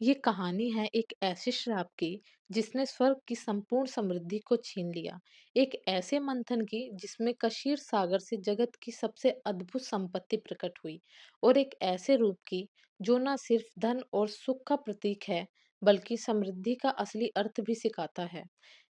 ये कहानी है एक ऐसे श्राप की जिसने स्वर्ग की संपूर्ण समृद्धि को छीन लिया। एक ऐसे मंथन की जिसमें कशीर सागर से जगत की सबसे अद्भुत संपत्ति प्रकट हुई और एक ऐसे रूप की जो न सिर्फ धन और सुख का प्रतीक है बल्कि समृद्धि का असली अर्थ भी सिखाता है।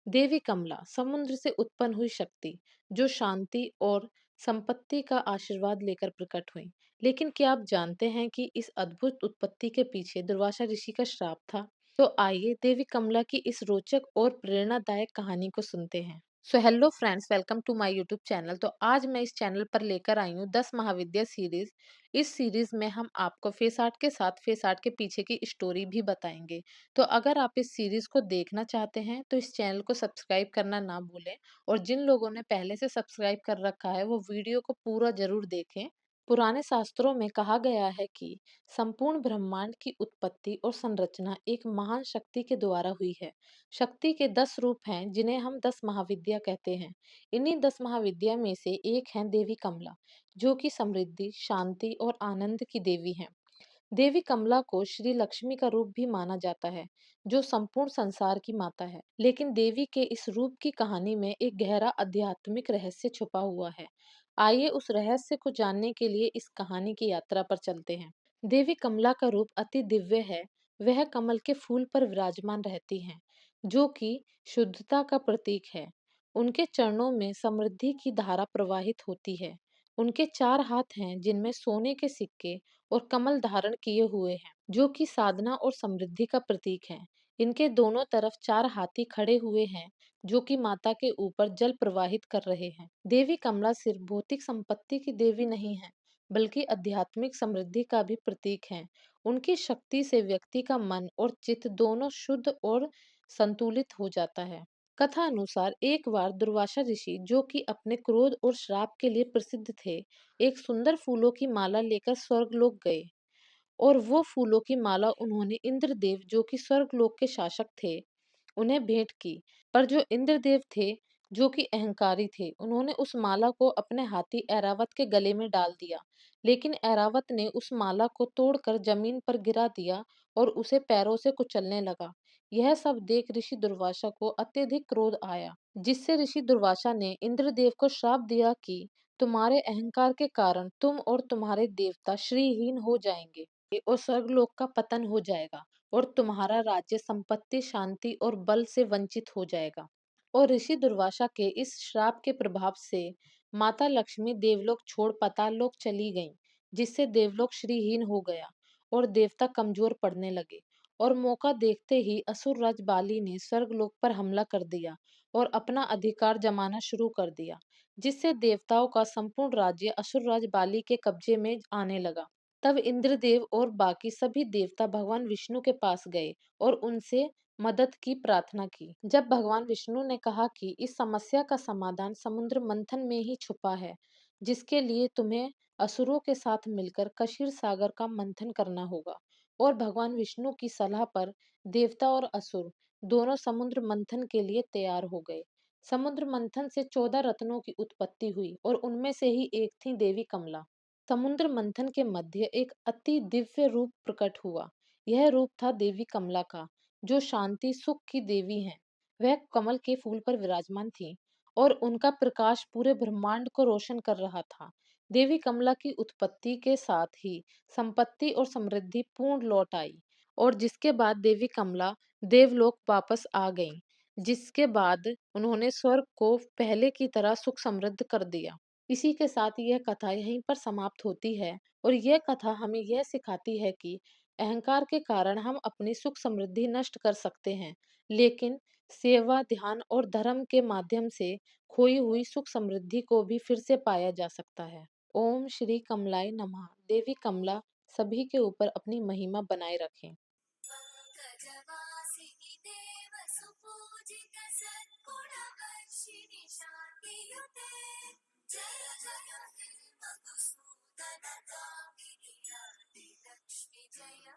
देवी कमला समुद्र से उत्पन्न हुई शक्ति जो शांति और संपत्ति का आशीर्वाद लेकर प्रकट हुई। लेकिन क्या आप जानते हैं कि इस अद्भुत उत्पत्ति के पीछे दुर्वासा ऋषि का श्राप था? तो आइए देवी कमला की इस रोचक और प्रेरणादायक कहानी को सुनते हैं। So hello friends, welcome to my YouTube channel. तो आज मैं इस चैनल पर लेकर आई हूँ 10 महाविद्या सीरीज। इस सीरीज में हम आपको फेस आर्ट के साथ फेस आर्ट के पीछे की स्टोरी भी बताएंगे। तो अगर आप इस सीरीज को देखना चाहते हैं तो इस चैनल को सब्सक्राइब करना ना भूलें और जिन लोगों ने पहले से सब्सक्राइब कर रखा है वो वीडियो को पूरा जरूर देखें। पुराने शास्त्रों में कहा गया है कि संपूर्ण ब्रह्मांड की उत्पत्ति और संरचना एक महान शक्ति के द्वारा हुई है। शक्ति के 10 रूप हैं जिन्हें हम 10 महाविद्या कहते हैं। इन्हीं 10 महाविद्या में से एक है देवी कमला, जो कि समृद्धि, शांति और आनंद की देवी है। देवी कमला को श्री लक्ष्मी का रूप भी माना जाता है, जो संपूर्ण संसार की माता है। लेकिन देवी के इस रूप की कहानी में एक गहरा आध्यात्मिक रहस्य छुपा हुआ है। आइए उस रहस्य को जानने के लिए इस कहानी की यात्रा पर चलते हैं। देवी कमला का रूप अति दिव्य है। वह कमल के फूल पर विराजमान रहती हैं, जो कि शुद्धता का प्रतीक है। उनके चरणों में समृद्धि की धारा प्रवाहित होती है। उनके 4 हाथ हैं जिनमें सोने के सिक्के और कमल धारण किए हुए हैं, जो कि साधना और समृद्धि का प्रतीक है। इनके दोनों तरफ 4 हाथी खड़े हुए हैं, जो कि माता के ऊपर जल प्रवाहित कर रहे हैं। देवी कमला सिर्फ भौतिक संपत्ति की देवी नहीं है, बल्कि आध्यात्मिक समृद्धि का भी प्रतीक है। उनकी शक्ति से व्यक्ति का मन और चित्त दोनों शुद्ध और संतुलित हो जाता है। कथा अनुसार एक बार दुर्वासा ऋषि, जो कि अपने क्रोध और श्राप के लिए प्रसिद्ध थे, एक सुंदर फूलों की माला लेकर स्वर्गलोक गए और वो फूलों की माला उन्होंने इंद्रदेव, जो कि स्वर्गलोक के शासक थे, उन्हें भेंट की। पर जो इंद्रदेव थे, जो कि अहंकारी थे, उन्होंने उस माला को अपने हाथी ऐरावत के गले में डाल दिया। लेकिन ऐरावत ने उस माला को तोड़कर जमीन पर गिरा दिया और उसे पैरों से कुचलने लगा। यह सब देख ऋषि दुर्वासा को अत्यधिक क्रोध आया, जिससे ऋषि दुर्वासा ने इंद्रदेव को श्राप दिया कि तुम्हारे अहंकार के कारण तुम और तुम्हारे देवता श्रीहीन हो जाएंगे और स्वर्गलोक का पतन हो जाएगा और तुम्हारा राज्य संपत्ति, शांति और बल से वंचित हो जाएगा। और ऋषि दुर्वासा के इस श्राप के प्रभाव से माता लक्ष्मी देवलोक छोड़ पाताल लोक चली गईं, जिससे देवलोक श्रीहीन हो गया और देवता कमजोर पड़ने लगे। और मौका देखते ही असुर राज बाली ने स्वर्गलोक पर हमला कर दिया और अपना अधिकार जमाना शुरू कर दिया, जिससे देवताओं का संपूर्ण राज्य असुर राज बाली के कब्जे में आने लगा। तब इंद्रदेव और बाकी सभी देवता भगवान विष्णु के पास गए और उनसे मदद की प्रार्थना की। जब भगवान विष्णु ने कहा कि इस समस्या का समाधान समुद्र मंथन में ही छुपा है, जिसके लिए तुम्हें असुरों के साथ मिलकर कशीर सागर का मंथन करना होगा। और भगवान विष्णु की सलाह पर देवता और असुर दोनों समुद्र मंथन के लिए तैयार हो गए। समुद्र मंथन से 14 रत्नों की उत्पत्ति हुई और उनमें से ही एक थी देवी कमला। समुद्र मंथन के मध्य एक अति दिव्य रूप प्रकट हुआ। यह रूप था देवी कमला का, जो शांति सुख की देवी हैं। वह कमल के फूल पर विराजमान थी और उनका प्रकाश पूरे ब्रह्मांड को रोशन कर रहा था। देवी कमला की उत्पत्ति के साथ ही संपत्ति और समृद्धि पूर्ण लौट आई और जिसके बाद देवी कमला देवलोक वापस आ गईं, जिसके बाद उन्होंने स्वर्ग को पहले की तरह सुख समृद्ध कर दिया। इसी के साथ यह कथा यहीं पर समाप्त होती है और यह कथा हमें यह सिखाती है कि अहंकार के कारण हम अपनी सुख समृद्धि नष्ट कर सकते हैं, लेकिन सेवा, ध्यान और धर्म के माध्यम से खोई हुई सुख समृद्धि को भी फिर से पाया जा सकता है। ओम श्री कमलाय नमः। देवी कमला सभी के ऊपर अपनी महिमा बनाए रखें। पंकजवासिनि देव सुपूजित सद्गुणवर्षिणि शान्तियुते जय जय हे मधुसूदन कामिनि लक्ष्मी जय